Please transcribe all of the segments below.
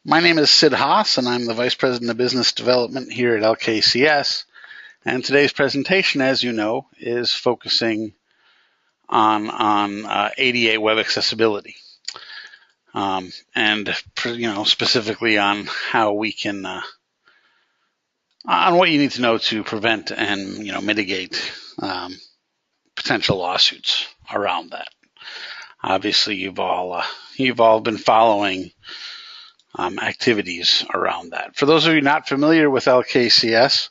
My name is Sid Haas, and I'm the Vice President of Business Development here at LKCS. And today's presentation, as you know, is focusing on ADA web accessibility, and specifically on how we can on what you need to know to prevent and mitigate potential lawsuits around that. Obviously, you've all been following activities around that. For those of you not familiar with LKCS,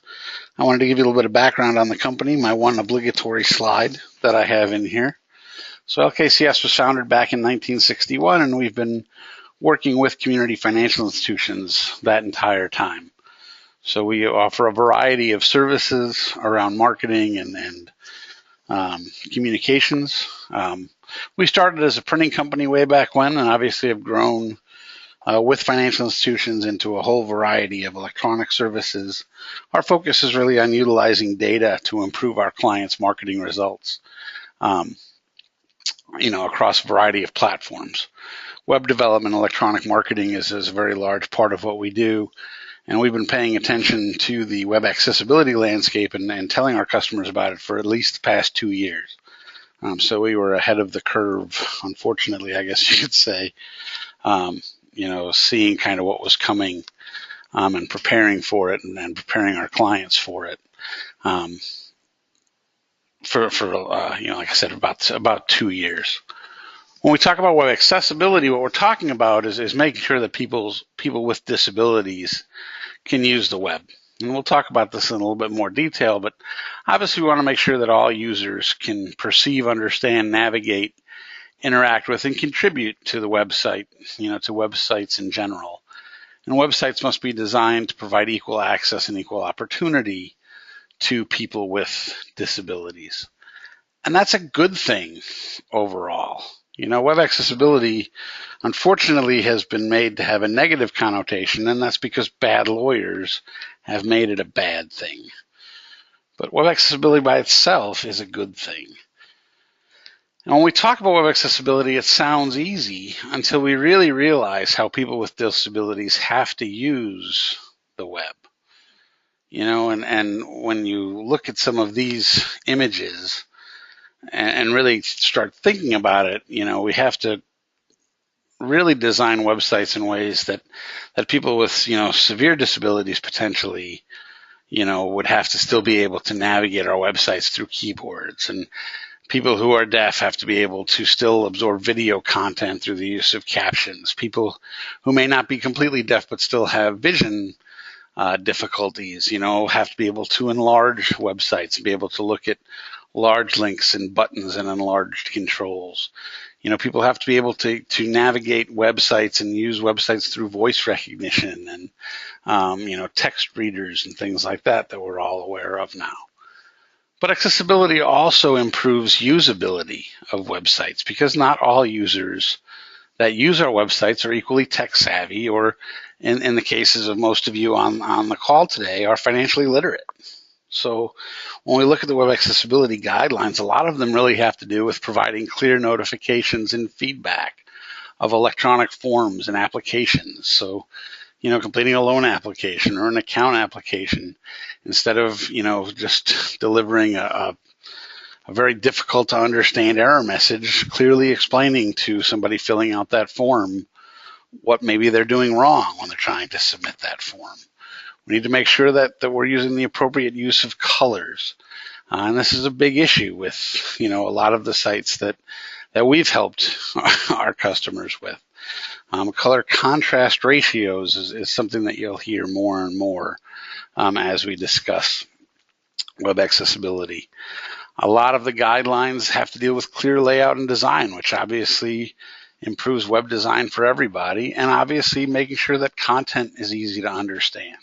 I wanted to give you a little bit of background on the company, my one obligatory slide that I have in here. So LKCS was founded back in 1961, and we've been working with community financial institutions that entire time. So we offer a variety of services around marketing and communications. We started as a printing company way back when, and obviously have grown with financial institutions into a whole variety of electronic services. Our focus is really on utilizing data to improve our clients' marketing results, across a variety of platforms. Web development, electronic marketing is a very large part of what we do, and we've been paying attention to the web accessibility landscape and telling our customers about it for at least the past 2 years. So we were ahead of the curve, unfortunately, I guess you could say. Seeing kind of what was coming and preparing for it and preparing our clients for it. Like I said, about 2 years. When we talk about web accessibility, what we're talking about is making sure that people with disabilities can use the web. And we'll talk about this in a little bit more detail, but obviously we want to make sure that all users can perceive, understand, navigate, interact with, and contribute to the website, to websites in general. And websites must be designed to provide equal access and equal opportunity to people with disabilities. And that's a good thing overall. Web accessibility, unfortunately, has been made to have a negative connotation, and that's because bad lawyers have made it a bad thing. But web accessibility by itself is a good thing. And when we talk about web accessibility, it sounds easy until we really realize how people with disabilities have to use the web. And when you look at some of these images and really start thinking about it, we have to really design websites in ways that people with, severe disabilities potentially, would have to still be able to navigate our websites through keyboards, and people who are deaf have to be able to still absorb video content through the use of captions. People who may not be completely deaf but still have vision difficulties, have to be able to enlarge websites and be able to look at large links and buttons and enlarged controls. People have to be able to navigate websites and use websites through voice recognition and, text readers and things like that we're all aware of now. But accessibility also improves usability of websites, because not all users that use our websites are equally tech savvy, or in the cases of most of you on the call today, are financially literate. So when we look at the web accessibility guidelines, a lot of them really have to do with providing clear notifications and feedback of electronic forms and applications. So, completing a loan application or an account application, instead of, just delivering a very difficult to understand error message, clearly explaining to somebody filling out that form what maybe they're doing wrong when they're trying to submit that form. We need to make sure that we're using the appropriate use of colors. And this is a big issue with, a lot of the sites that we've helped our customers with. Color contrast ratios is something that you'll hear more and more as we discuss web accessibility. A lot of the guidelines have to deal with clear layout and design, which obviously improves web design for everybody, and obviously making sure that content is easy to understand.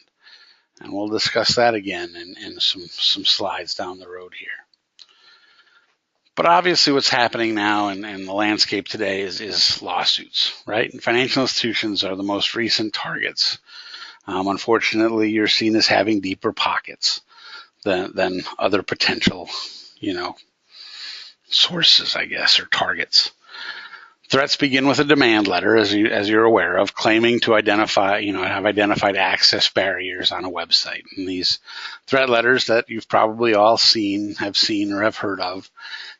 And we'll discuss that again in some slides down the road here. But obviously what's happening now in the landscape today is lawsuits, right? And financial institutions are the most recent targets. Unfortunately, you're seen as having deeper pockets than other potential, sources, I guess, or targets. Threats begin with a demand letter, as you're aware of, claiming to identify, have identified access barriers on a website. And these threat letters that you've probably all have seen or have heard of,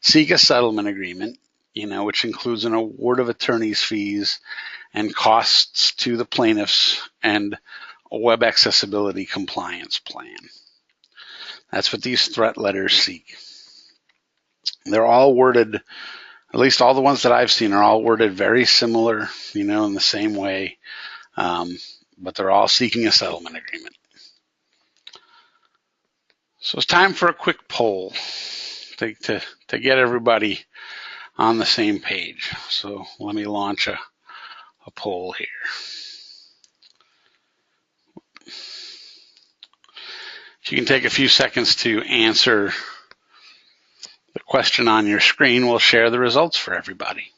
seek a settlement agreement, which includes an award of attorney's fees and costs to the plaintiffs and a web accessibility compliance plan. That's what these threat letters seek. They're all worded, at least all the ones that I've seen are all worded very similar, in the same way, but they're all seeking a settlement agreement. So it's time for a quick poll to get everybody on the same page. So let me launch a poll here. If you can take a few seconds to answer the question on your screen, we'll share the results for everybody.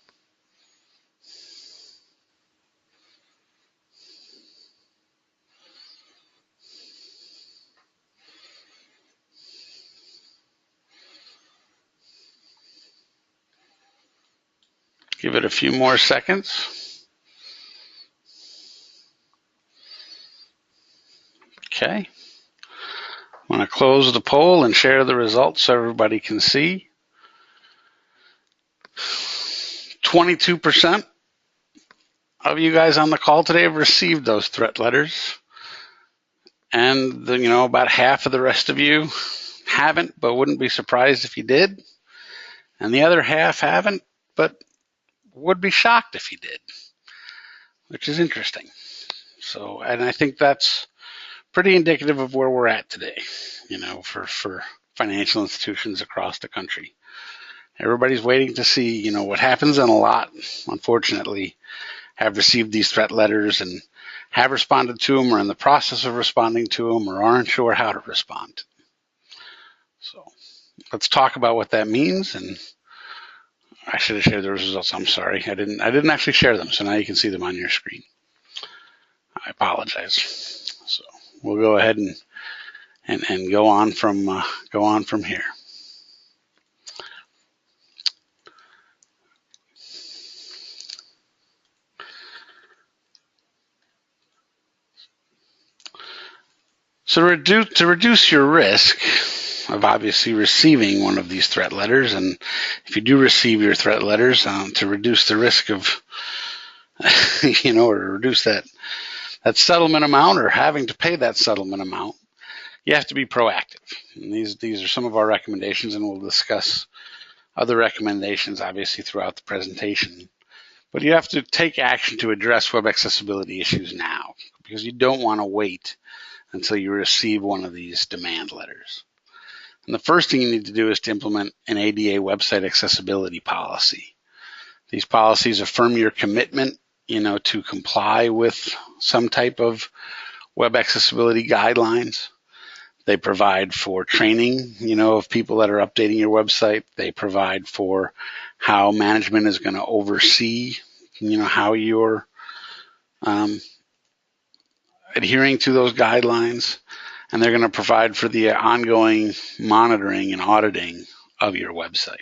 Give it a few more seconds. Okay. I'm going to close the poll and share the results so everybody can see. 22% of you guys on the call today have received those threat letters. And, about half of the rest of you haven't, but wouldn't be surprised if you did. And the other half haven't, but would be shocked if you did, which is interesting. So, and I think that's pretty indicative of where we're at today, for financial institutions across the country. Everybody's waiting to see, what happens, and a lot, unfortunately, have received these threat letters and have responded to them or in the process of responding to them or aren't sure how to respond. So let's talk about what that means. And I should have shared the results. I'm sorry. I didn't actually share them. So now you can see them on your screen. I apologize. So we'll go ahead and go on from here. So to reduce your risk of obviously receiving one of these threat letters, and if you do receive your threat letters, to reduce the risk of, or reduce that settlement amount or having to pay that settlement amount, you have to be proactive. And these are some of our recommendations, and we'll discuss other recommendations obviously throughout the presentation. But you have to take action to address web accessibility issues now, because you don't want to wait until you receive one of these demand letters. And the first thing you need to do is to implement an ADA website accessibility policy. These policies affirm your commitment, to comply with some type of web accessibility guidelines. They provide for training, of people that are updating your website. They provide for how management is going to oversee, how you're adhering to those guidelines, and they're going to provide for the ongoing monitoring and auditing of your website.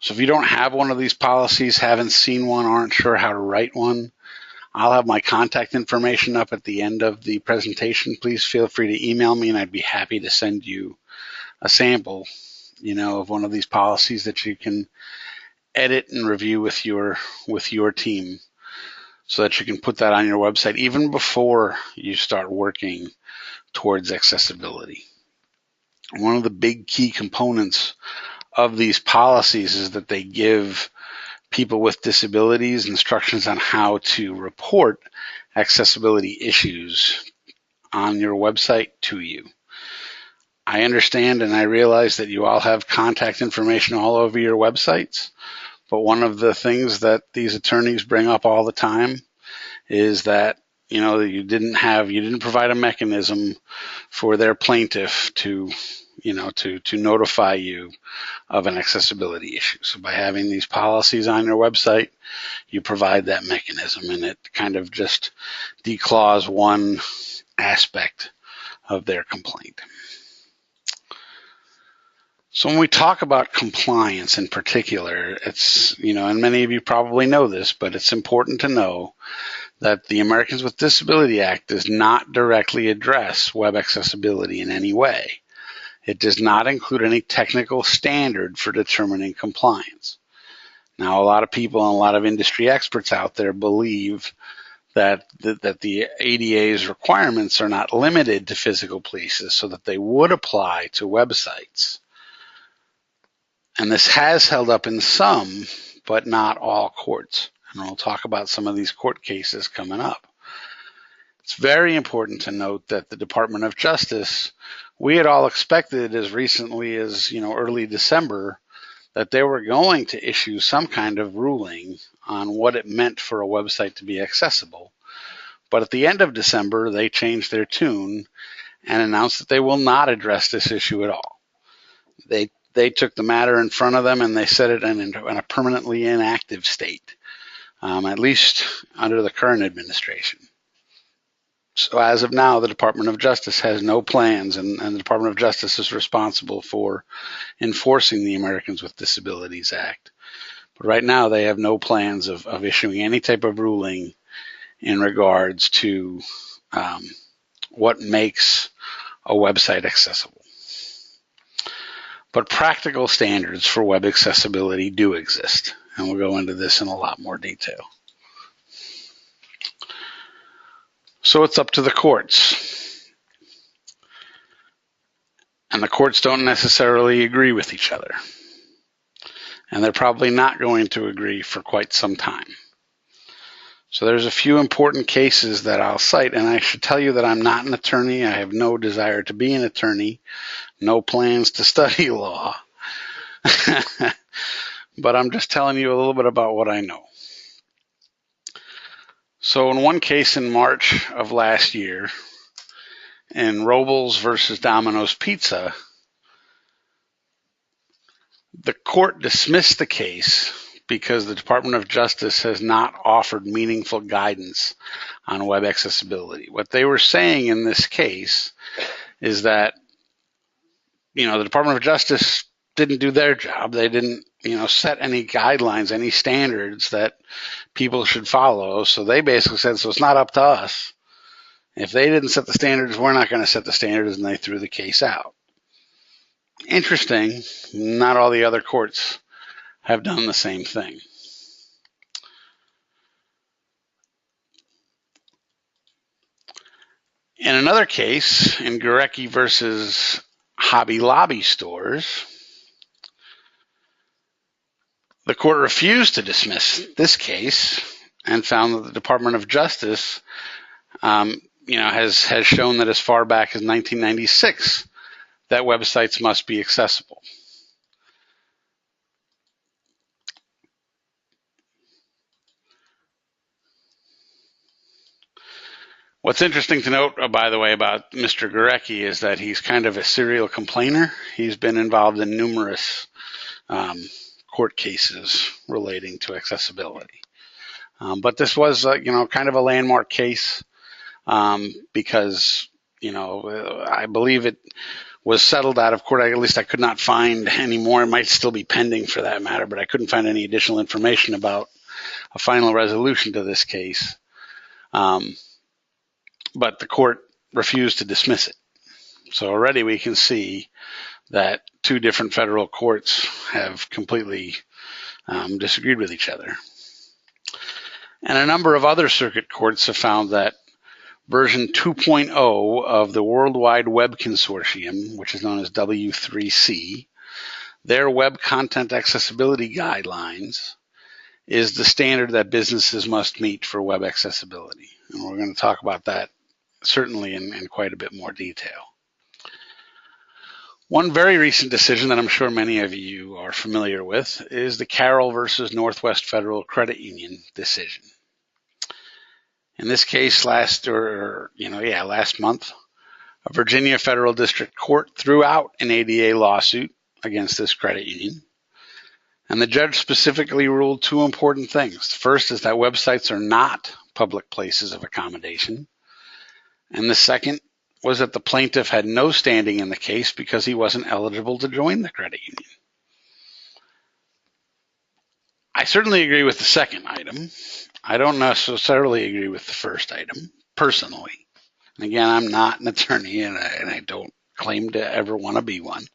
So if you don't have one of these policies, haven't seen one, aren't sure how to write one, I'll have my contact information up at the end of the presentation. Please feel free to email me, and I'd be happy to send you a sample, of one of these policies that you can edit and review with your team, so that you can put that on your website even before you start working towards accessibility. One of the big key components of these policies is that they give people with disabilities instructions on how to report accessibility issues on your website to you. I understand and I realize that you all have contact information all over your websites, but one of the things that these attorneys bring up all the time is that you didn't provide a mechanism for their plaintiff to notify you of an accessibility issue. So by having these policies on your website, you provide that mechanism, and it kind of just declaws one aspect of their complaint. So when we talk about compliance in particular, it's, and many of you probably know this, but it's important to know that the Americans with Disability Act does not directly address web accessibility in any way. It does not include any technical standard for determining compliance. Now, a lot of people and a lot of industry experts out there believe that the ADA's requirements are not limited to physical places, so that they would apply to websites. And this has held up in some, but not all courts. And we'll talk about some of these court cases coming up. It's very important to note that the Department of Justice, we had all expected as recently as early December that they were going to issue some kind of ruling on what it meant for a website to be accessible. But at the end of December, they changed their tune and announced that they will not address this issue at all. They took the matter in front of them and they set it in a permanently inactive state, at least under the current administration. So as of now, the Department of Justice has no plans, and the Department of Justice is responsible for enforcing the Americans with Disabilities Act. But right now, they have no plans of issuing any type of ruling in regards to what makes a website accessible. But practical standards for web accessibility do exist, and we'll go into this in a lot more detail. So it's up to the courts. And the courts don't necessarily agree with each other. And they're probably not going to agree for quite some time. So there's a few important cases that I'll cite, and I should tell you that I'm not an attorney. I have no desire to be an attorney, no plans to study law. But I'm just telling you a little bit about what I know. So in one case in March of last year, in Robles versus Domino's Pizza, the court dismissed the case because the Department of Justice has not offered meaningful guidance on web accessibility. What they were saying in this case is that, the Department of Justice didn't do their job. They didn't, set any guidelines, any standards that people should follow. So they basically said, so it's not up to us. If they didn't set the standards, we're not going to set the standards, and they threw the case out. Interesting, not all the other courts have done the same thing. In another case, in Gurecki versus Hobby Lobby stores, the court refused to dismiss this case and found that the Department of Justice, has shown that as far back as 1996, that websites must be accessible. What's interesting to note, by the way, about Mr. Gurecki is that he's kind of a serial complainer. He's been involved in numerous court cases relating to accessibility. But this was, kind of a landmark case because, I believe it was settled out of court. At least I could not find any more. It might still be pending for that matter, but I couldn't find any additional information about a final resolution to this case. But the court refused to dismiss it. So already we can see that two different federal courts have completely disagreed with each other. And a number of other circuit courts have found that version 2.0 of the World Wide Web Consortium, which is known as W3C, their web content accessibility guidelines is the standard that businesses must meet for web accessibility. And we're going to talk about that certainly in quite a bit more detail. One very recent decision that I'm sure many of you are familiar with is the Carroll versus Northwest Federal Credit Union decision. In this case, last month, a Virginia Federal District Court threw out an ADA lawsuit against this credit union. And the judge specifically ruled two important things. First is that websites are not public places of accommodation. And the second was that the plaintiff had no standing in the case because he wasn't eligible to join the credit union. I certainly agree with the second item. I don't necessarily agree with the first item, personally. And again, I'm not an attorney, and I don't claim to ever want to be one.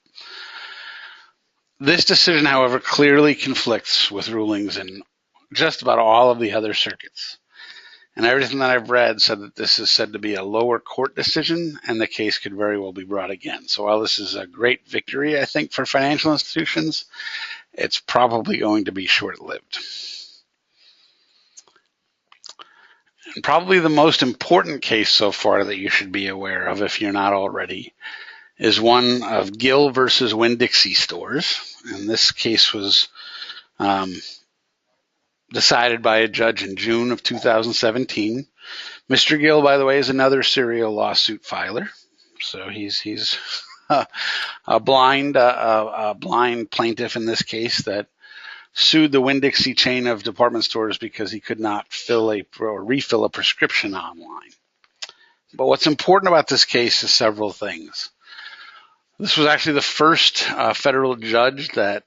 This decision, however, clearly conflicts with rulings in just about all of the other circuits. And everything that I've read said that this is said to be a lower court decision, and the case could very well be brought again. So while this is a great victory, I think, for financial institutions, it's probably going to be short-lived. And probably the most important case so far that you should be aware of, if you're not already, is one of Gill versus WinnDixie stores. And this case was decided by a judge in June of 2017. Mr. Gill, by the way, is another serial lawsuit filer. So he's a blind plaintiff in this case that sued the WinnDixie chain of department stores because he could not refill a prescription online. But what's important about this case is several things. This was actually the first federal judge that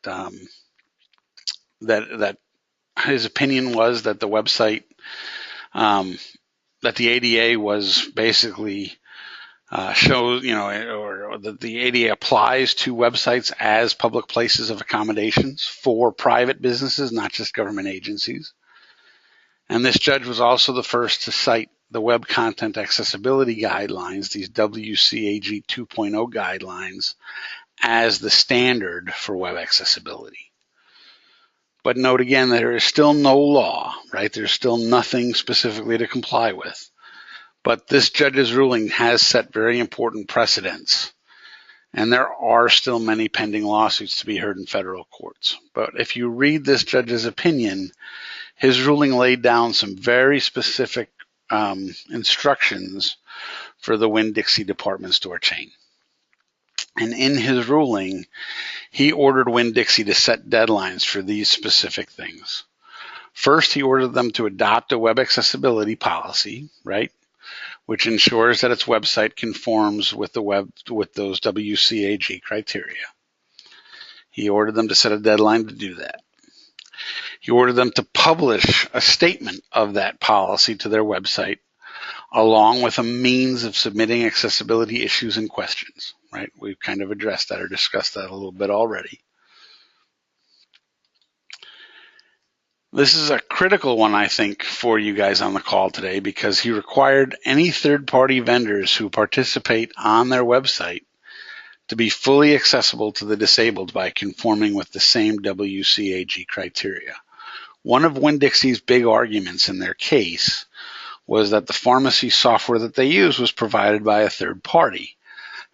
his opinion was that the website, that the ADA was basically shows, or that the ADA applies to websites as public places of accommodations for private businesses, not just government agencies. And this judge was also the first to cite the Web Content Accessibility Guidelines, these WCAG 2.0 guidelines, as the standard for web accessibility. But note again, there is still no law, right? There's still nothing specifically to comply with. But this judge's ruling has set very important precedents. And there are still many pending lawsuits to be heard in federal courts. But if you read this judge's opinion, his ruling laid down some very specific instructions for the WinnDixie department store chain. And in his ruling, he ordered WinnDixie to set deadlines for these specific things. First, he ordered them to adopt a web accessibility policy, right, which ensures that its website conforms with those WCAG criteria. He ordered them to set a deadline to do that. He ordered them to publish a statement of that policy to their website, along with a means of submitting accessibility issues and questions, right? We've kind of addressed that or discussed that a little bit already. This is a critical one, I think, for you guys on the call today, because he required any third-party vendors who participate on their website to be fully accessible to the disabled by conforming with the same WCAG criteria. One of WinnDixie's big arguments in their case was that the pharmacy software that they use was provided by a third party,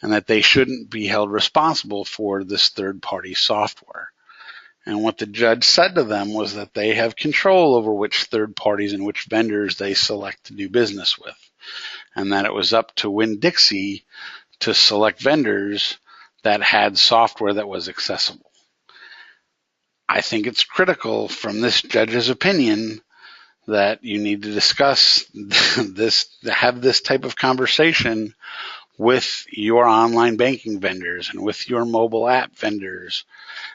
and that they shouldn't be held responsible for this third-party software. And what the judge said to them was that they have control over which third parties and which vendors they select to do business with, and that it was up to WinnDixie to select vendors that had software that was accessible. I think it's critical from this judge's opinion that you need to discuss this, have this type of conversation with your online banking vendors and with your mobile app vendors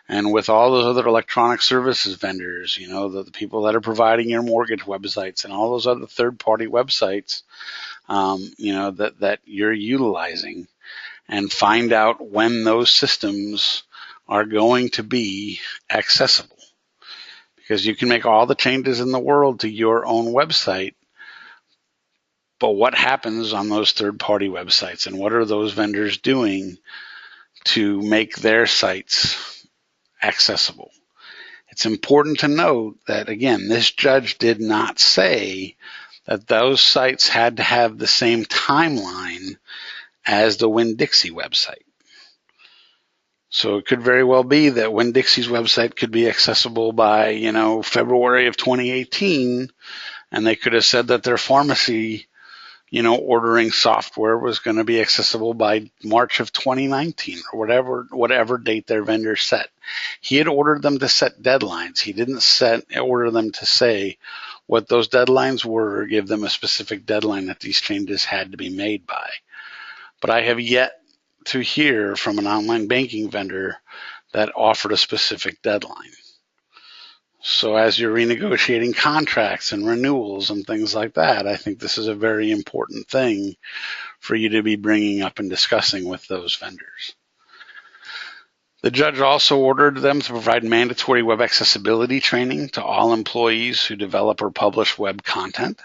and with all those other electronic services vendors, the people that are providing your mortgage websites and all those other third-party websites, that you're utilizing, and find out when those systems are going to be accessible. Because you can make all the changes in the world to your own website, but what happens on those third-party websites, and what are those vendors doing to make their sites accessible? It's important to note that, again, this judge did not say that those sites had to have the same timeline as the WinnDixie website. So it could very well be that WinnDixie's website could be accessible by, February of 2018, and they could have said that their pharmacy, ordering software was going to be accessible by March of 2019 or whatever date their vendor set. He had ordered them to set deadlines. He didn't order them to say what those deadlines were or give them a specific deadline that these changes had to be made by. but I have yet to hear from an online banking vendor that offered a specific deadline. So as you're renegotiating contracts and renewals and things like that, I think this is a very important thing for you to be bringing up and discussing with those vendors. The judge also ordered them to provide mandatory web accessibility training to all employees who develop or publish web content.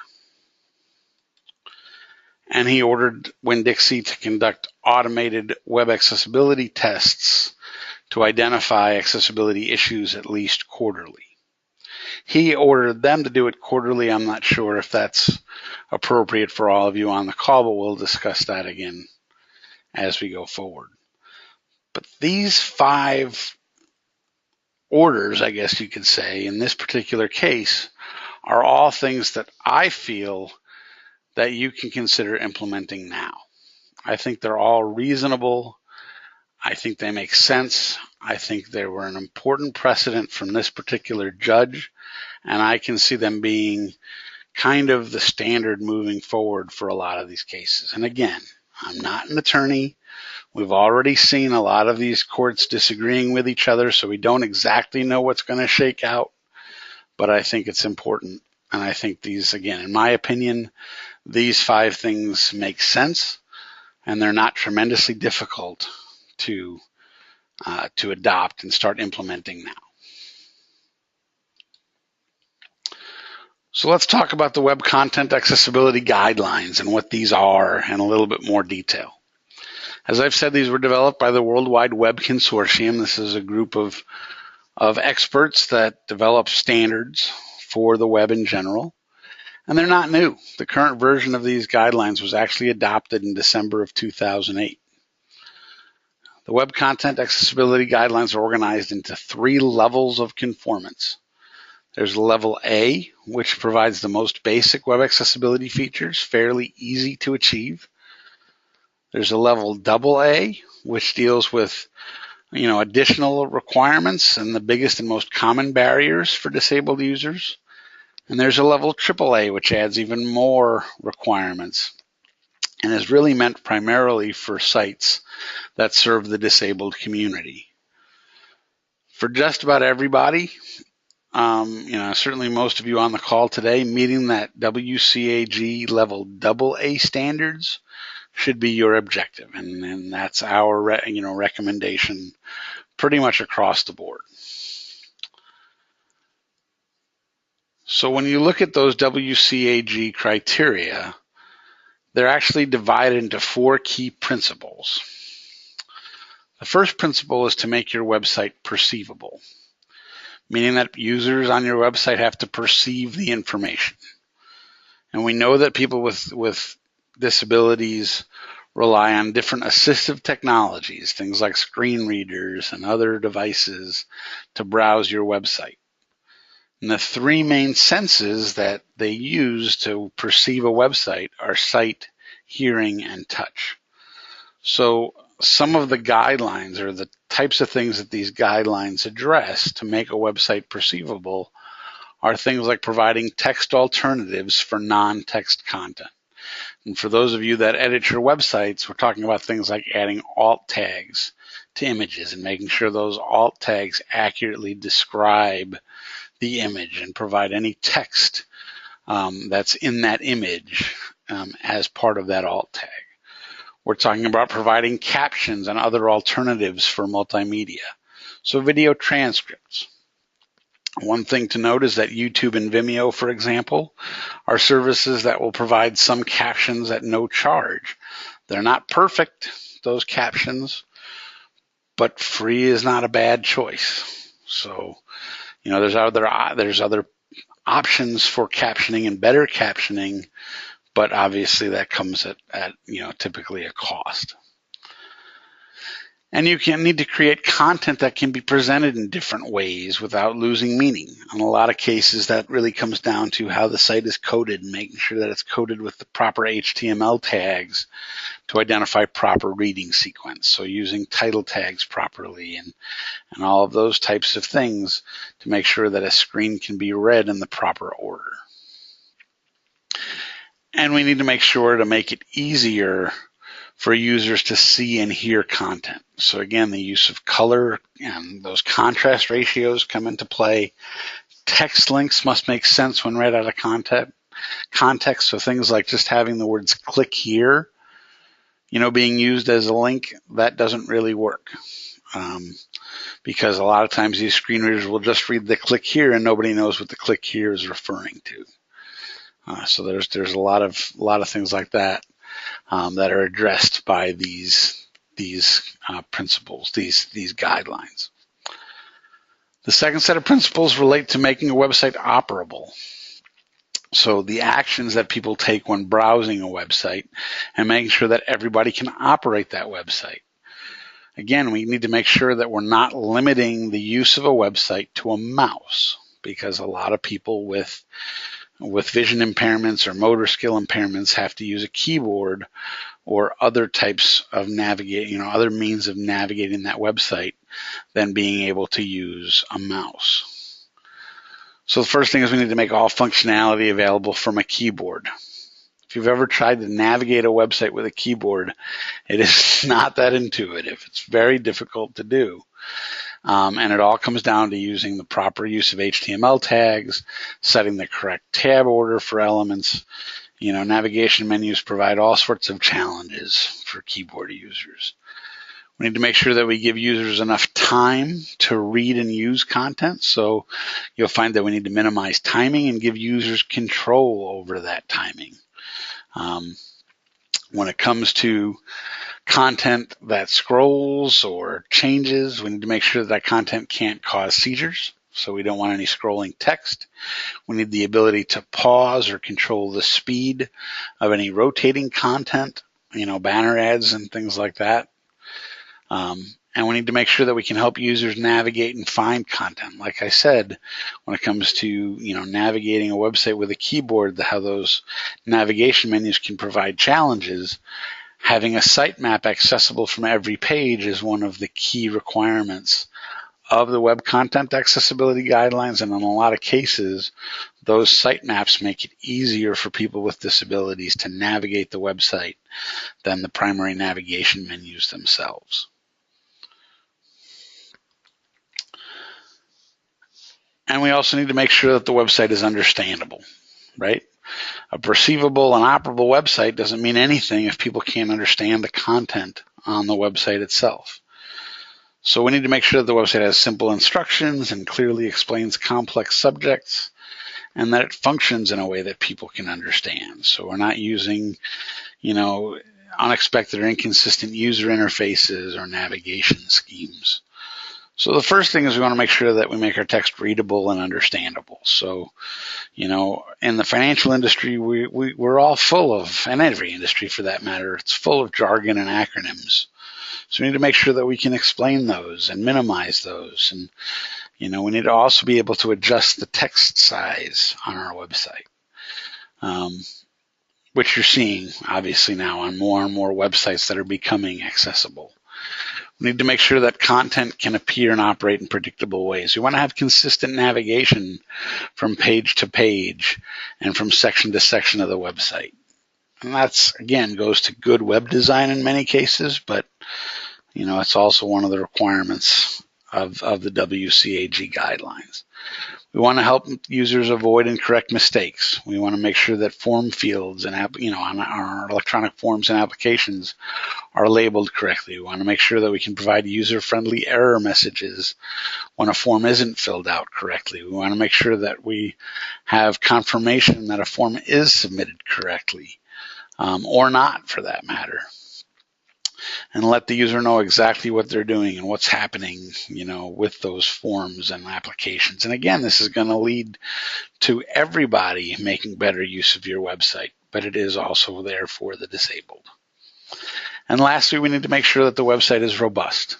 And he ordered WinnDixie to conduct automated web accessibility tests to identify accessibility issues at least quarterly. He ordered them to do it quarterly. I'm not sure if that's appropriate for all of you on the call, but we'll discuss that again as we go forward. But these 5 orders, I guess you could say, in this particular case, are all things that I feel that you can consider implementing now. I think they're all reasonable. I think they make sense. I think they were an important precedent from this particular judge, and I can see them being kind of the standard moving forward for a lot of these cases. And again, I'm not an attorney. We've already seen a lot of these courts disagreeing with each other, so we don't exactly know what's going to shake out, but I think it's important. And I think these, again, in my opinion, these 5 things make sense, and they're not tremendously difficult to adopt and start implementing now. So let's talk about the Web Content Accessibility Guidelines and what these are in a little bit more detail. As I've said, these were developed by the World Wide Web Consortium. This is a group of experts that develop standards for the web in general, and they're not new. The current version of these guidelines was actually adopted in December of 2008. The Web Content Accessibility Guidelines are organized into 3 levels of conformance. There's level A, which provides the most basic web accessibility features, fairly easy to achieve. There's a level AA, which deals with additional requirements and the biggest and most common barriers for disabled users. And there's a level AAA, which adds even more requirements and is really meant primarily for sites that serve the disabled community. For just about everybody, certainly most of you on the call today, meeting that WCAG level AA standards should be your objective, and that's our recommendation pretty much across the board. So when you look at those WCAG criteria, they're actually divided into 4 key principles. The first principle is to make your website perceivable, meaning that users on your website have to perceive the information. And we know that people with disabilities rely on different assistive technologies, things like screen readers and other devices, to browse your website. And the 3 main senses that they use to perceive a website are sight, hearing, and touch. So some of the guidelines, or the types of things that these guidelines address to make a website perceivable, are things like providing text alternatives for non-text content. And for those of you that edit your websites, we're talking about things like adding alt tags to images and making sure those alt tags accurately describe the image and provide any text that's in that image as part of that alt tag. We're talking about providing captions and other alternatives for multimedia. So video transcripts. One thing to note is that YouTube and Vimeo, for example, are services that will provide some captions at no charge. They're not perfect, those captions, but free is not a bad choice. So, there's other options for captioning and better captioning, but obviously that comes at typically a cost. And you can need to create content that can be presented in different ways without losing meaning. In a lot of cases, that really comes down to how the site is coded and making sure that it's coded with the proper HTML tags to identify proper reading sequence. So using title tags properly and all of those types of things to make sure that a screen can be read in the proper order. And we need to make sure to make it easier for users to see and hear content. So again, the use of color and those contrast ratios come into play. Text links must make sense when read out of context. So things like just having the words "click here," being used as a link, that doesn't really work. Because a lot of times these screen readers will just read the "click here" and nobody knows what the "click here" is referring to. So there's a lot of things like that that are addressed by these principles, these guidelines. The second set of principles relate to making a website operable. So the actions that people take when browsing a website and making sure that everybody can operate that website. Again, we need to make sure that we're not limiting the use of a website to a mouse, because a lot of people with vision impairments or motor skill impairments have to use a keyboard or other types of other means of navigating that website than being able to use a mouse. So the first thing is we need to make all functionality available from a keyboard. If you've ever tried to navigate a website with a keyboard, it is not that intuitive. It's very difficult to do. And it all comes down to using the proper use of HTML tags, setting the correct tab order for elements. Navigation menus provide all sorts of challenges for keyboard users. We need to make sure that we give users enough time to read and use content. So you'll find that we need to minimize timing and give users control over that timing. When it comes to content that scrolls or changes, we need to make sure that content can't cause seizures. So we don't want any scrolling text. We need the ability to pause or control the speed of any rotating content, banner ads and things like that. And we need to make sure that we can help users navigate and find content. Like I said, when it comes to navigating a website with a keyboard, how those navigation menus can provide challenges, having a sitemap accessible from every page is one of the key requirements of the Web Content Accessibility Guidelines. And in a lot of cases, those sitemaps make it easier for people with disabilities to navigate the website than the primary navigation menus themselves. And we also need to make sure that the website is understandable, right? A perceivable and operable website doesn't mean anything if people can't understand the content on the website itself. So we need to make sure that the website has simple instructions and clearly explains complex subjects, and that it functions in a way that people can understand. So we're not using, unexpected or inconsistent user interfaces or navigation schemes. So the first thing is we want to make sure that we make our text readable and understandable. So, in the financial industry, we're all full of, and every industry for that matter, it's full of jargon and acronyms. So we need to make sure that we can explain those and minimize those. And, we need to also be able to adjust the text size on our website, which you're seeing obviously now on more and more websites that are becoming accessible. We need to make sure that content can appear and operate in predictable ways. We want to have consistent navigation from page to page and from section to section of the website. And that's, again, goes to good web design in many cases, but, it's also one of the requirements of the WCAG guidelines. We want to help users avoid and correct mistakes. We want to make sure that form fields and on our electronic forms and applications are labeled correctly. We want to make sure that we can provide user-friendly error messages when a form isn't filled out correctly. We want to make sure that we have confirmation that a form is submitted correctly, or not for that matter, and let the user know exactly what they're doing and what's happening, with those forms and applications. And again, this is going to lead to everybody making better use of your website, but it is also there for the disabled. And lastly, we need to make sure that the website is robust.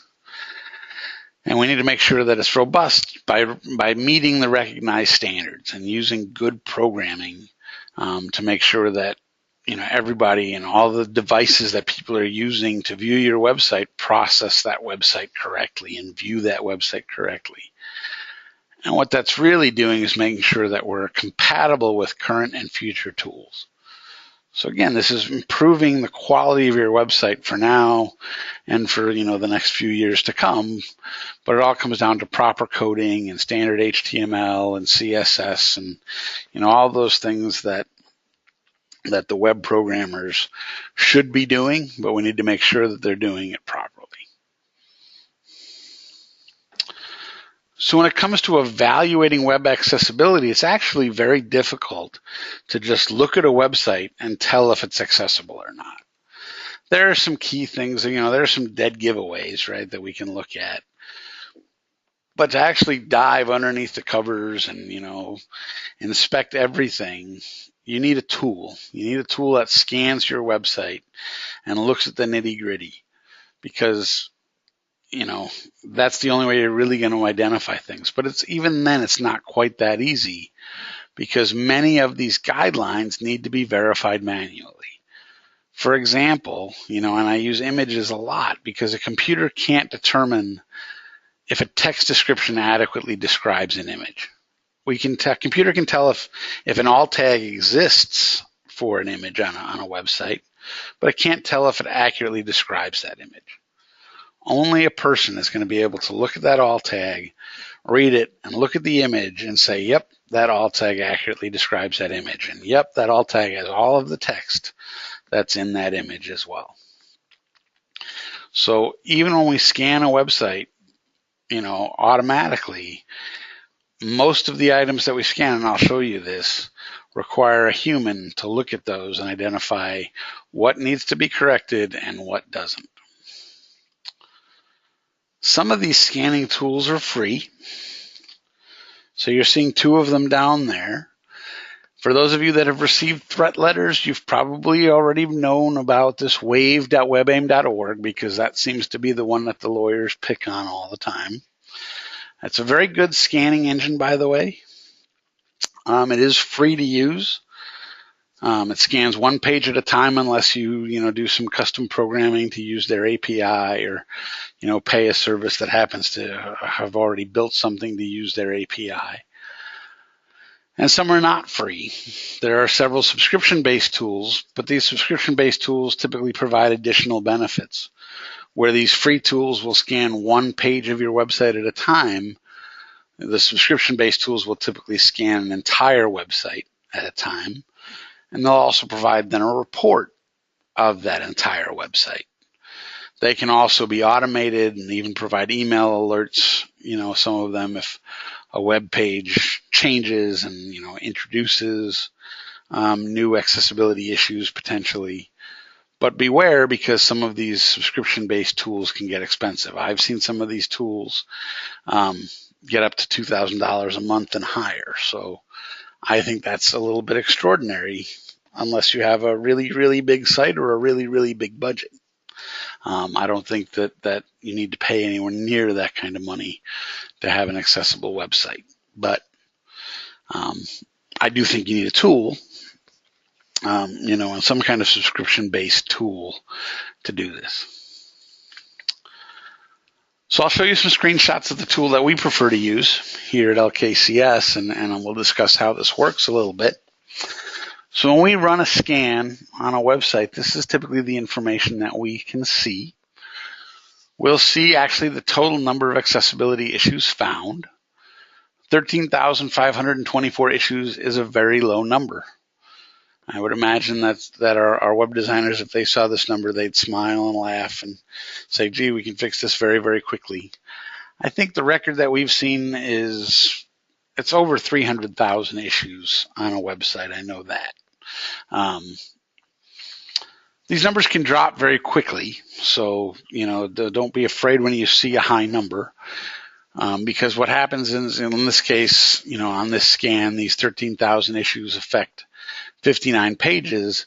And we need to make sure that it's robust by meeting the recognized standards and using good programming to make sure that everybody and all the devices that people are using to view your website process that website correctly and view that website correctly. And what that's really doing is making sure that we're compatible with current and future tools. So again, this is improving the quality of your website for now and for the next few years to come. But it all comes down to proper coding and standard HTML and CSS and all those things that the web programmers should be doing, but we need to make sure that they're doing it properly. So when it comes to evaluating web accessibility, it's actually very difficult to just look at a website and tell if it's accessible or not. There are some key things, there are some dead giveaways, right, that we can look at. But to actually dive underneath the covers and, inspect everything, you need a tool. You need a tool that scans your website and looks at the nitty-gritty, because that's the only way you're really going to identify things. But even then, it's not quite that easy, because many of these guidelines need to be verified manually. For example, and I use images a lot because a computer can't determine if a text description adequately describes an image. Computer can tell if an alt tag exists for an image on a website, but it can't tell if it accurately describes that image. Only a person is going to be able to look at that alt tag, read it, and look at the image and say, yep, that alt tag accurately describes that image. And yep, that alt tag has all of the text that's in that image as well. So even when we scan a website, automatically, most of the items that we scan, and I'll show you this, require a human to look at those and identify what needs to be corrected and what doesn't. Some of these scanning tools are free. So you're seeing two of them down there. For those of you that have received threat letters, you've probably already known about this wave.webaim.org, because that seems to be the one that the lawyers pick on all the time. It's a very good scanning engine, by the way. It is free to use. It scans one page at a time unless you do some custom programming to use their API, or pay a service that happens to have already built something to use their API. And some are not free. There are several subscription-based tools, but these subscription-based tools typically provide additional benefits. Where these free tools will scan one page of your website at a time, the subscription-based tools will typically scan an entire website at a time. And they'll also provide then a report of that entire website. They can also be automated and even provide email alerts, some of them if a web page changes and, introduces new accessibility issues potentially. But beware, because some of these subscription-based tools can get expensive. I've seen some of these tools get up to $2,000 a month and higher. So I think that's a little bit extraordinary unless you have a really, really big site or a really, really big budget. I don't think that you need to pay anywhere near that kind of money to have an accessible website. But I do think you need a tool, and some kind of subscription-based tool to do this. So I'll show you some screenshots of the tool that we prefer to use here at LKCS, and we'll discuss how this works a little bit. So when we run a scan on a website, this is typically the information that we can see. We'll see actually the total number of accessibility issues found. 13,524 issues is a very low number. I would imagine that our web designers, if they saw this number, they'd smile and laugh and say, gee, we can fix this very, very quickly. I think the record that we've seen is it's over 300,000 issues on a website. I know that. These numbers can drop very quickly. So, don't be afraid when you see a high number. Because what happens is, in this case, on this scan, these 13,000 issues affect 59 pages.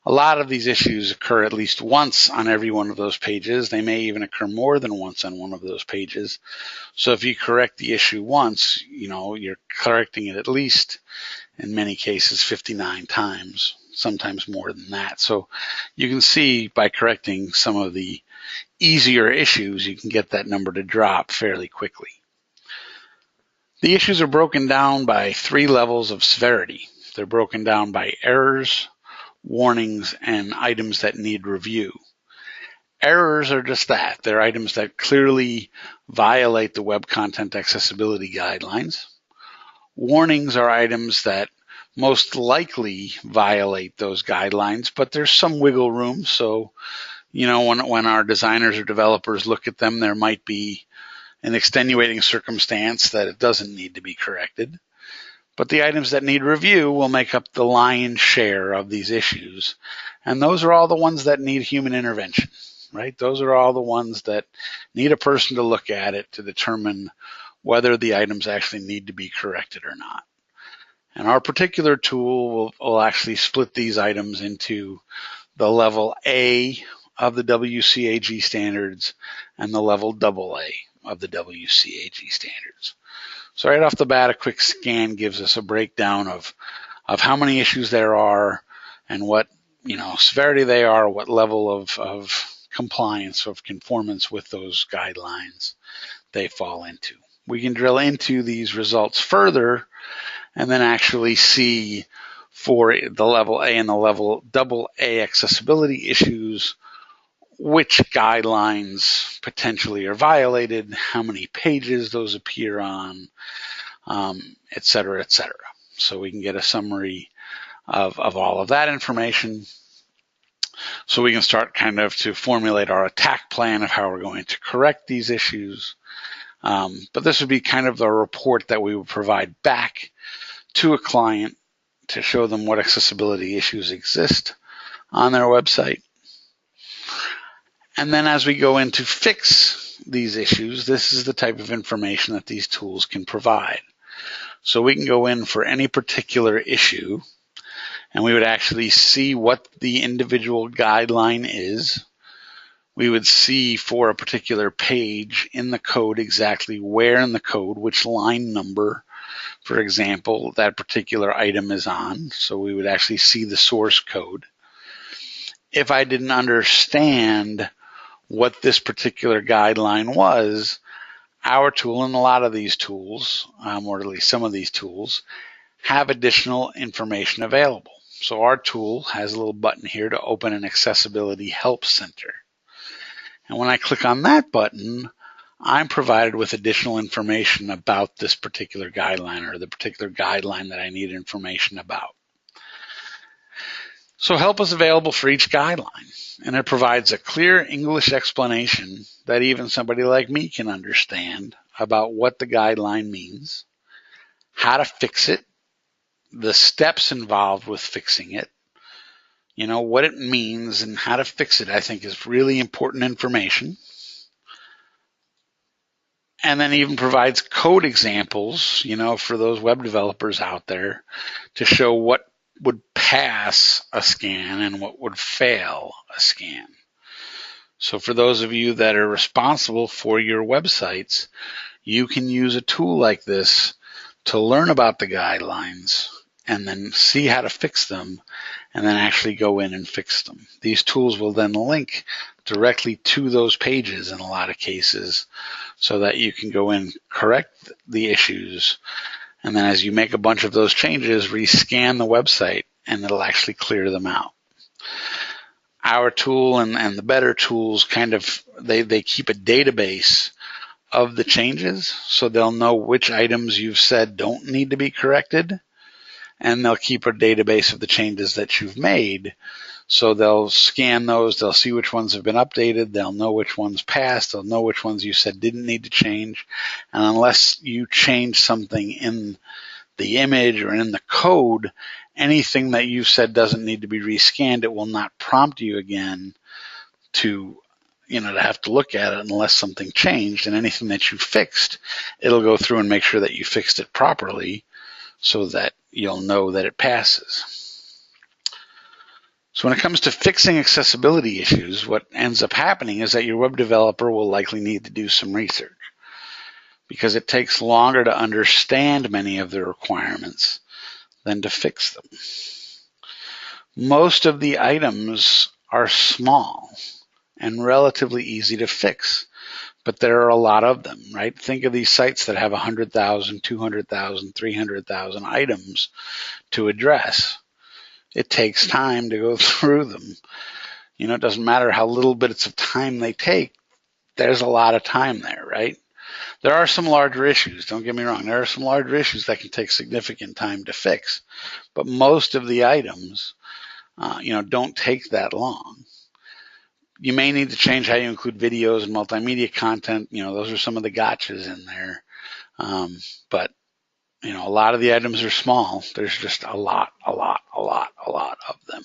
A lot of these issues occur at least once on every one of those pages. They may even occur more than once on one of those pages. So if you correct the issue once, you're correcting it at least, in many cases, 59 times, sometimes more than that. So you can see by correcting some of the easier issues, you can get that number to drop fairly quickly. The issues are broken down by 3 levels of severity. They're broken down by errors, warnings, and items that need review. Errors are just that. They're items that clearly violate the Web Content Accessibility Guidelines. Warnings are items that most likely violate those guidelines, but there's some wiggle room. So, when our designers or developers look at them, there might be an extenuating circumstance that it doesn't need to be corrected. But the items that need review will make up the lion's share of these issues. And those are all the ones that need human intervention, right? Those are all the ones that need a person to look at it to determine whether the items actually need to be corrected or not. And our particular tool will actually split these items into the level A of the WCAG standards and the level AA of the WCAG standards. So right off the bat, a quick scan gives us a breakdown of how many issues there are and what severity they are, what level of compliance, of conformance with those guidelines they fall into. We can drill into these results further and then actually see for the level A and the level AA accessibility issues which guidelines potentially are violated, how many pages those appear on, et cetera, et cetera. So we can get a summary of all of that information. So we can start kind of to formulate our attack plan of how we're going to correct these issues. But this would be kind of the report that we would provide back to a client to show them what accessibility issues exist on their website. And then as we go in to fix these issues, this is the type of information that these tools can provide. So we can go in for any particular issue, and we would actually see what the individual guideline is. We would see for a particular page in the code exactly where in the code, which line number, for example, that particular item is on. So we would actually see the source code. If I didn't understand what this particular guideline was, our tool, and a lot of these tools, or at least some of these tools, have additional information available. So our tool has a little button here to open an accessibility help center. And when I click on that button, I'm provided with additional information about this particular guideline or the particular guideline that I need information about. So help is available for each guideline, and it provides a clear English explanation that even somebody like me can understand about what the guideline means, how to fix it, the steps involved with fixing it, what it means and how to fix it, I think is really important information. And then even provides code examples, for those web developers out there to show what would pass a scan and what would fail a scan. So for those of you that are responsible for your websites, you can use a tool like this to learn about the guidelines and then see how to fix them and then actually go in and fix them. These tools will then link directly to those pages in a lot of cases so that you can go in, correct the issues, and then as you make a bunch of those changes, rescan the website and it'll actually clear them out. Our tool and the better tools they keep a database of the changes, so they'll know which items you've said don't need to be corrected, and they'll keep a database of the changes that you've made. So they'll scan those, they'll see which ones have been updated, they'll know which ones passed, they'll know which ones you said didn't need to change. And unless you change something in the image or in the code, anything that you said doesn't need to be rescanned, it will not prompt you again to have to look at it unless something changed. And anything that you fixed, it'll go through and make sure that you fixed it properly so that you'll know that it passes. So when it comes to fixing accessibility issues, what ends up happening is that your web developer will likely need to do some research because it takes longer to understand many of the requirements than to fix them. Most of the items are small and relatively easy to fix, but there are a lot of them, right? Think of these sites that have 100,000, 200,000, 300,000 items to address. It takes time to go through them. It doesn't matter how little bits of time they take. There's a lot of time there, right? There are some larger issues. Don't get me wrong. There are some larger issues that can take significant time to fix, but most of the items, don't take that long. You may need to change how you include videos and multimedia content. Those are some of the gotchas in there. But a lot of the items are small. There's just a lot of them.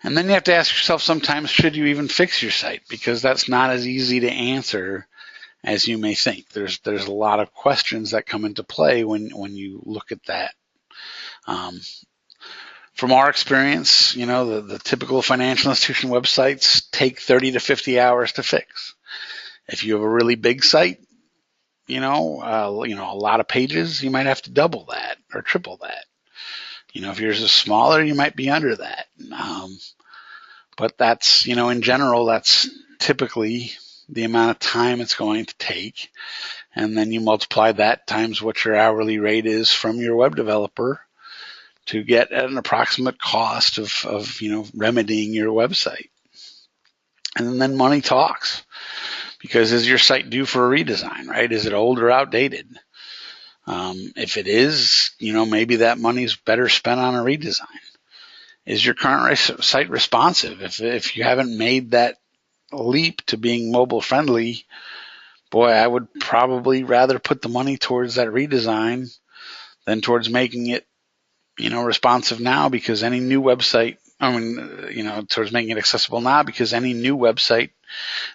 And then you have to ask yourself sometimes, should you even fix your site? Because that's not as easy to answer as you may think. There's a lot of questions that come into play when you look at that. From our experience, the typical financial institution websites take 30 to 50 hours to fix. If you have a really big site, a lot of pages, you might have to double that or triple that. If yours is smaller, you might be under that. But that's, in general, that's typically the amount of time it's going to take. And then you multiply that times what your hourly rate is from your web developer to get at an approximate cost of remedying your website. And then money talks, because is your site due for a redesign, right? Is it old or outdated? If it is, maybe that money's better spent on a redesign. Is your current site responsive? If you haven't made that leap to being mobile friendly, boy, I would probably rather put the money towards that redesign than towards making it, responsive now, because any new website, towards making it accessible now, because any new website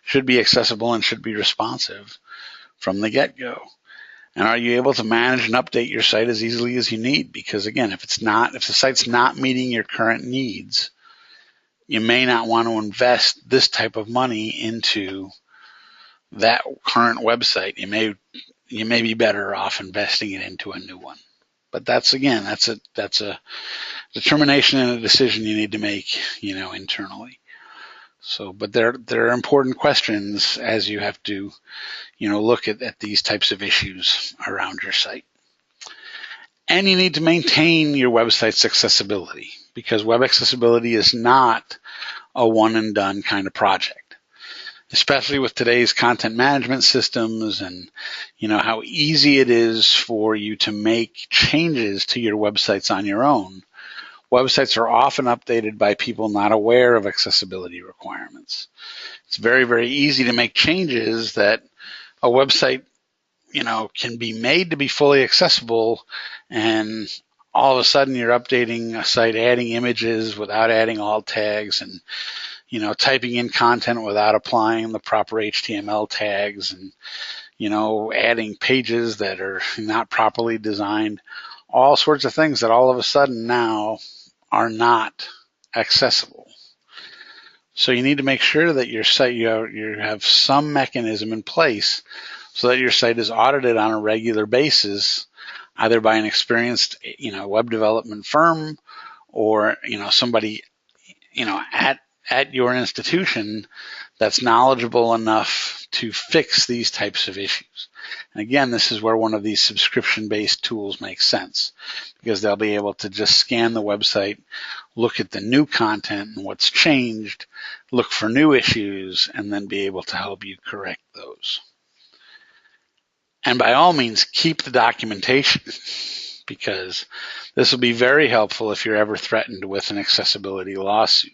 should be accessible and should be responsive from the get-go. And are you able to manage and update your site as easily as you need? Because again, if the site's not meeting your current needs, you may not want to invest this type of money into that current website. You may be better off investing it into a new one. But that's a determination and a decision you need to make, internally. So, but there are important questions as you have to, look at these types of issues around your site. And you need to maintain your website's accessibility, because web accessibility is not a one and done kind of project, especially with today's content management systems and, how easy it is for you to make changes to your websites on your own. Websites are often updated by people not aware of accessibility requirements. It's very, very easy to make changes that a website, can be made to be fully accessible, and all of a sudden you're updating a site, adding images without adding alt tags, and, typing in content without applying the proper HTML tags, and, adding pages that are not properly designed, all sorts of things that all of a sudden now are not accessible. So you need to make sure that your site, you have some mechanism in place so that your site is audited on a regular basis, either by an experienced, web development firm, or, somebody, at your institution that's knowledgeable enough to fix these types of issues. And again, this is where one of these subscription-based tools makes sense, because they'll be able to just scan the website, look at the new content and what's changed, look for new issues, and then be able to help you correct those. And by all means, keep the documentation, because this will be very helpful if you're ever threatened with an accessibility lawsuit.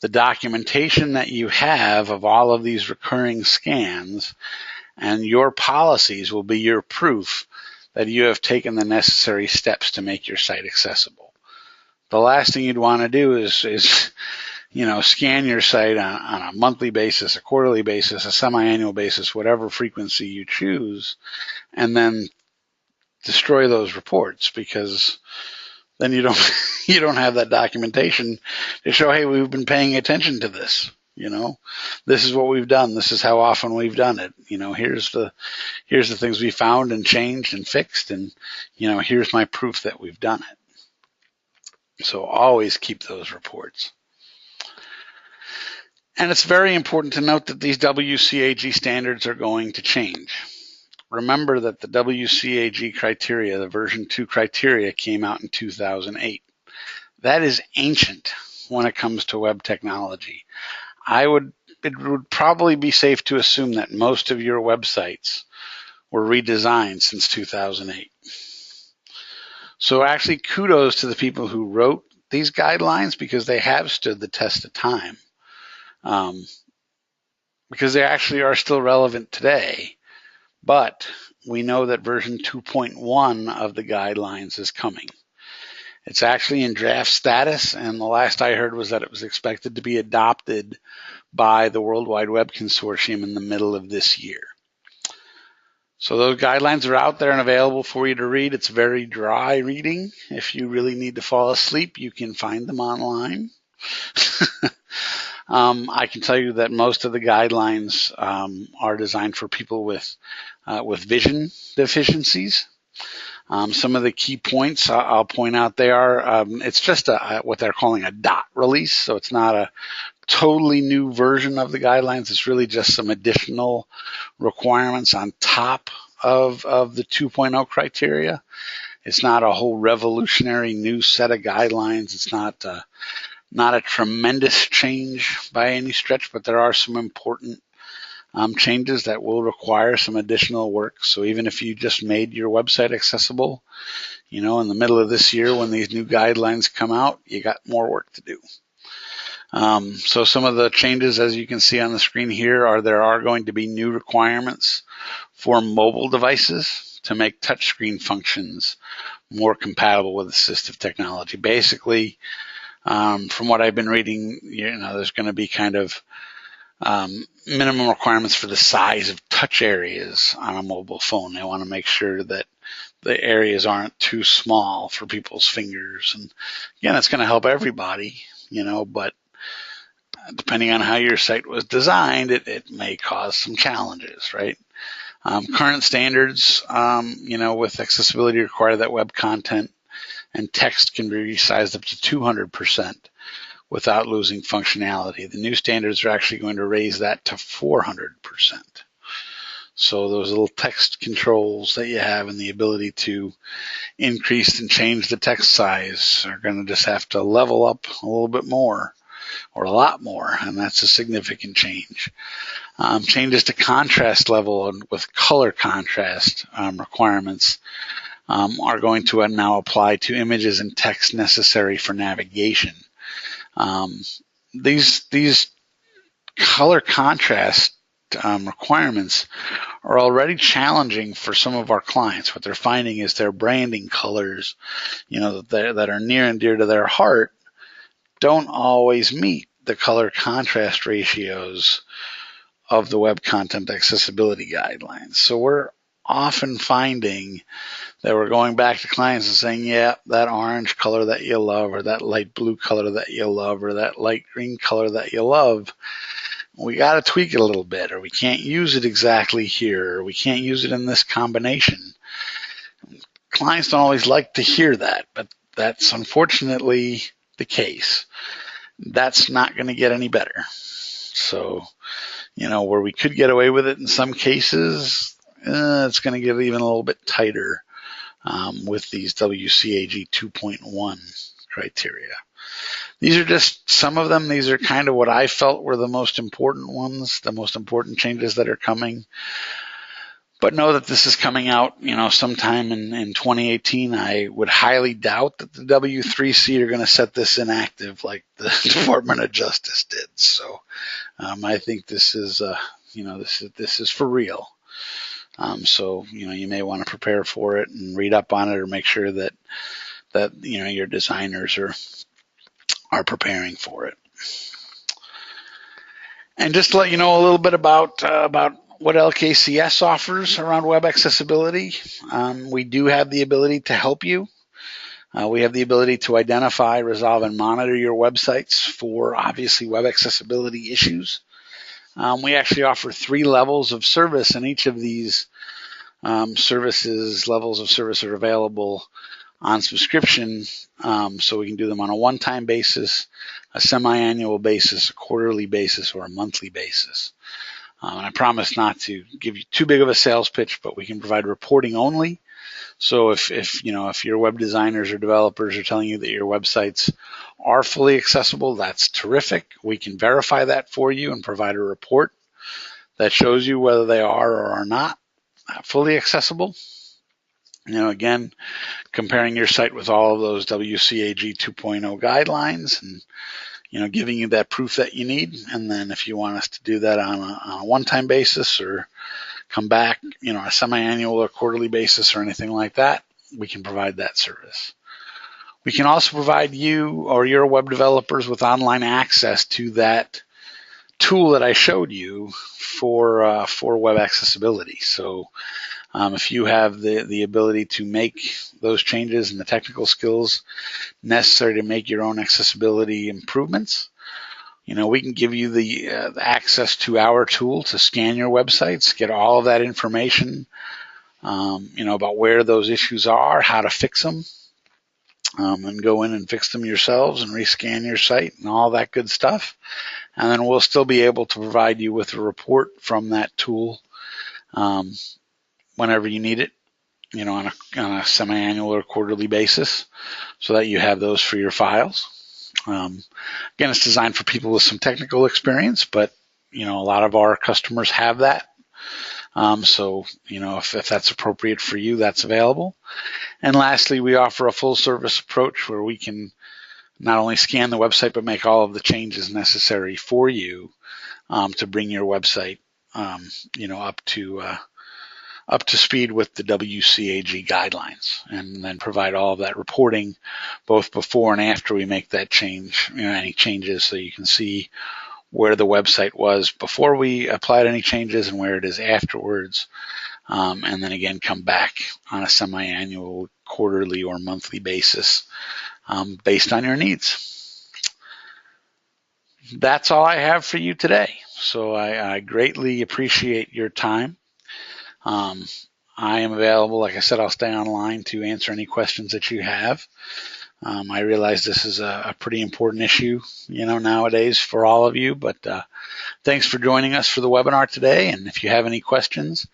The documentation that you have of all of these recurring scans and your policies will be your proof that you have taken the necessary steps to make your site accessible. The last thing you'd want to do is scan your site on a monthly basis, a quarterly basis, a semi-annual basis, whatever frequency you choose, and then destroy those reports, because then you don't have that documentation to show, hey, we've been paying attention to this. This is what we've done. This is how often we've done it. Here's the things we found and changed and fixed, and here's my proof that we've done it. So always keep those reports. And it's very important to note that these WCAG standards are going to change. Remember that the WCAG criteria, the version 2 criteria, came out in 2008. that is ancient when it comes to web technology. It would probably be safe to assume that most of your websites were redesigned since 2008. So actually kudos to the people who wrote these guidelines, because they have stood the test of time, because they actually are still relevant today. But we know that version 2.1 of the guidelines is coming. It's actually in draft status, and the last I heard was that it was expected to be adopted by the World Wide Web Consortium in the middle of this year. So those guidelines are out there and available for you to read. It's very dry reading. If you really need to fall asleep, you can find them online. I can tell you that most of the guidelines are designed for people with vision deficiencies. Some of the key points I'll point out there, it's just what they're calling a dot release. So it's not a totally new version of the guidelines. It's really just some additional requirements on top of the 2.0 criteria. It's not a whole revolutionary new set of guidelines. It's not a tremendous change by any stretch, but there are some important changes that will require some additional work. So even if you just made your website accessible, in the middle of this year when these new guidelines come out, you got more work to do. So some of the changes, as you can see on the screen here, there are going to be new requirements for mobile devices to make touchscreen functions more compatible with assistive technology. Basically, from what I've been reading, there's going to be kind of minimum requirements for the size of touch areas on a mobile phone. They want to make sure that the areas aren't too small for people's fingers. And again, it's going to help everybody, but depending on how your site was designed, it may cause some challenges, right? Current standards, with accessibility require that web content and text can be resized up to 200% without losing functionality. The new standards are actually going to raise that to 400%. So those little text controls that you have and the ability to increase and change the text size are going to just have to level up a little bit more, or a lot more, and that's a significant change. Changes to contrast level and with color contrast requirements are going to now apply to images and text necessary for navigation. These color contrast requirements are already challenging for some of our clients. What they're finding is their branding colors, that are near and dear to their heart, don't always meet the color contrast ratios of the web content accessibility guidelines. So we're often finding that we're going back to clients and saying, yeah, that orange color that you love, or that light blue color that you love, or that light green color that you love, we got to tweak it a little bit, or we can't use it exactly here, or we can't use it in this combination. Clients don't always like to hear that, but that's unfortunately the case. That's not going to get any better. So, where we could get away with it in some cases, it's going to get even a little bit tighter with these WCAG 2.1 criteria. These are just some of them. These are kind of what I felt were the most important ones, the most important changes that are coming. But know that this is coming out, sometime in 2018. I would highly doubt that the W3C are going to set this inactive like the Department of Justice did. So I think this is, this is for real. So you may want to prepare for it and read up on it, or make sure that your designers are preparing for it. And just to let you know a little bit about what LKCS offers around web accessibility. We do have the ability to help you. We have the ability to identify, resolve, and monitor your websites for obviously web accessibility issues. We actually offer 3 levels of service, and each of these levels of service are available on subscription. So we can do them on a one-time basis, a semi-annual basis, a quarterly basis, or a monthly basis. And I promise not to give you too big of a sales pitch, but we can provide reporting only. So if your web designers or developers are telling you that your websites are fully accessible, that's terrific. We can verify that for you and provide a report that shows you whether they are or are not fully accessible. Again, comparing your site with all of those WCAG 2.0 guidelines and, giving you that proof that you need. And then if you want us to do that on a one-time basis or come back, a semi-annual or quarterly basis or anything like that, we can provide that service. We can also provide you or your web developers with online access to that tool that I showed you for web accessibility. So if you have the ability to make those changes and the technical skills necessary to make your own accessibility improvements, we can give you the access to our tool to scan your websites, get all of that information, about where those issues are, how to fix them, and go in and fix them yourselves and rescan your site and all that good stuff. And then we'll still be able to provide you with a report from that tool whenever you need it, on a semi-annual or quarterly basis, so that you have those for your files. Again, it's designed for people with some technical experience, but a lot of our customers have that. So if that's appropriate for you, that's available. And lastly, we offer a full service approach where we can not only scan the website, but make all of the changes necessary for you to bring your website, up to speed with the WCAG guidelines, and then provide all of that reporting both before and after we make that change, any changes, so you can see where the website was before we applied any changes and where it is afterwards. And then again, come back on a semi-annual, quarterly, or monthly basis based on your needs. That's all I have for you today. So I greatly appreciate your time. I am available. Like I said, I'll stay online to answer any questions that you have. I realize this is a pretty important issue, nowadays for all of you, but thanks for joining us for the webinar today. And if you have any questions,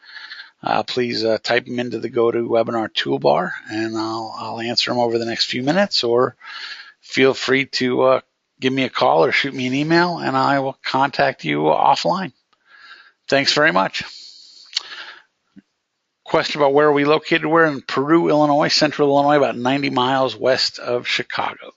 please type them into the GoToWebinar toolbar, and I'll answer them over the next few minutes, or feel free to give me a call or shoot me an email, and I will contact you offline. Thanks very much. Question about where are we located? We're in Peru, Illinois, central Illinois, about 90 miles west of Chicago.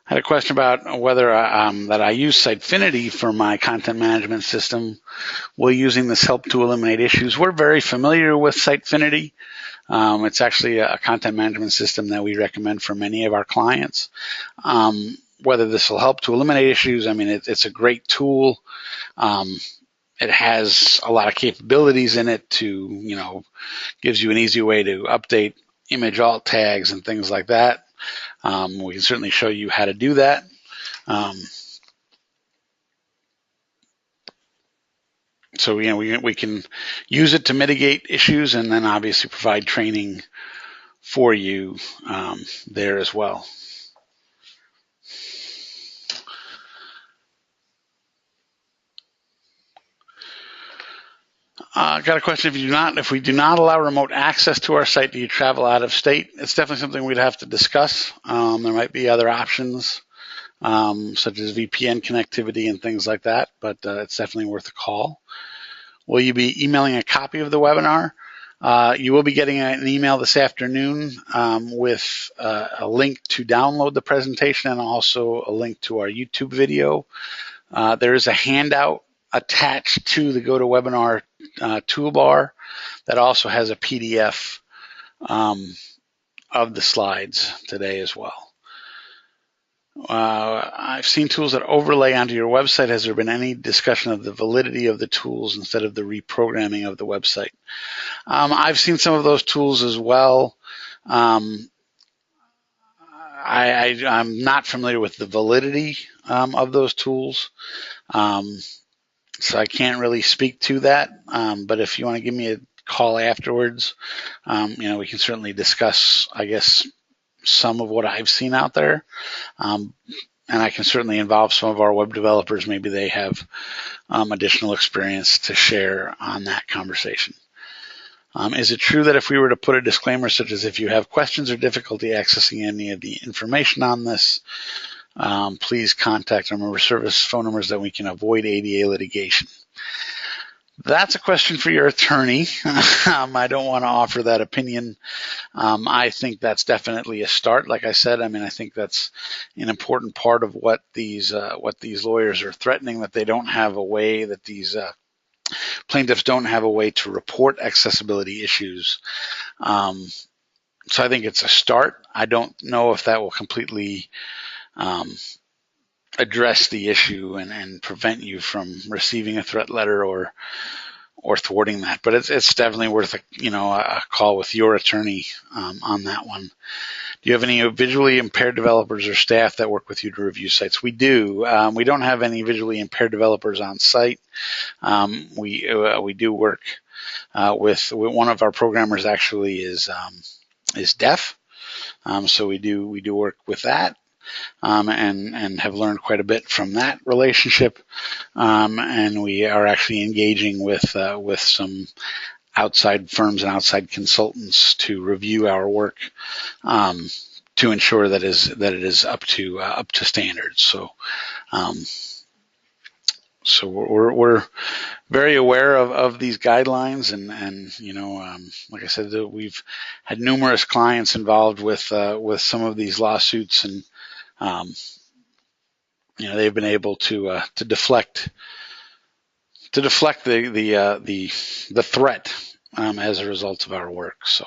I had a question about whether that I use Sitefinity for my content management system. Will using this help to eliminate issues? We're very familiar with Sitefinity. It's actually a content management system that we recommend for many of our clients. Whether this will help to eliminate issues, it's a great tool. It has a lot of capabilities in it to, gives you an easy way to update image alt tags and things like that. We can certainly show you how to do that. So we can use it to mitigate issues, and then obviously provide training for you there as well. Got a question. If we do not allow remote access to our site, do you travel out of state? It's definitely something we'd have to discuss. There might be other options, such as VPN connectivity and things like that, but it's definitely worth a call. Will you be emailing a copy of the webinar? You will be getting an email this afternoon with a link to download the presentation, and also a link to our YouTube video. There is a handout attached to the GoToWebinar toolbar that also has a PDF of the slides today as well. I've seen tools that overlay onto your website. Has there been any discussion of the validity of the tools instead of the reprogramming of the website? I've seen some of those tools as well. I'm not familiar with the validity of those tools. So I can't really speak to that, but if you want to give me a call afterwards, we can certainly discuss, I guess, some of what I've seen out there. And I can certainly involve some of our web developers. Maybe they have additional experience to share on that conversation. Is it true that if we were to put a disclaimer such as if you have questions or difficulty accessing any of the information on this, please contact our member service phone numbers that we can avoid ADA litigation? That's a question for your attorney. I don't want to offer that opinion. I think that's definitely a start. Like I said, I think that's an important part of what these lawyers are threatening, that they don't have a way, that these plaintiffs don't have a way to report accessibility issues. So I think it's a start. I don't know if that will completely address the issue and prevent you from receiving a threat letter or thwarting that. But it's definitely worth a call with your attorney on that one. Do you have any visually impaired developers or staff that work with you to review sites? We do. We don't have any visually impaired developers on site. We do work with one of our programmers. Actually, is deaf. So we do work with that. And have learned quite a bit from that relationship. And we are actually engaging with some outside firms and outside consultants to review our work to ensure that it is up to standards. So we're very aware of these guidelines, and like I said, we've had numerous clients involved with some of these lawsuits, and they've been able to deflect the threat as a result of our work. So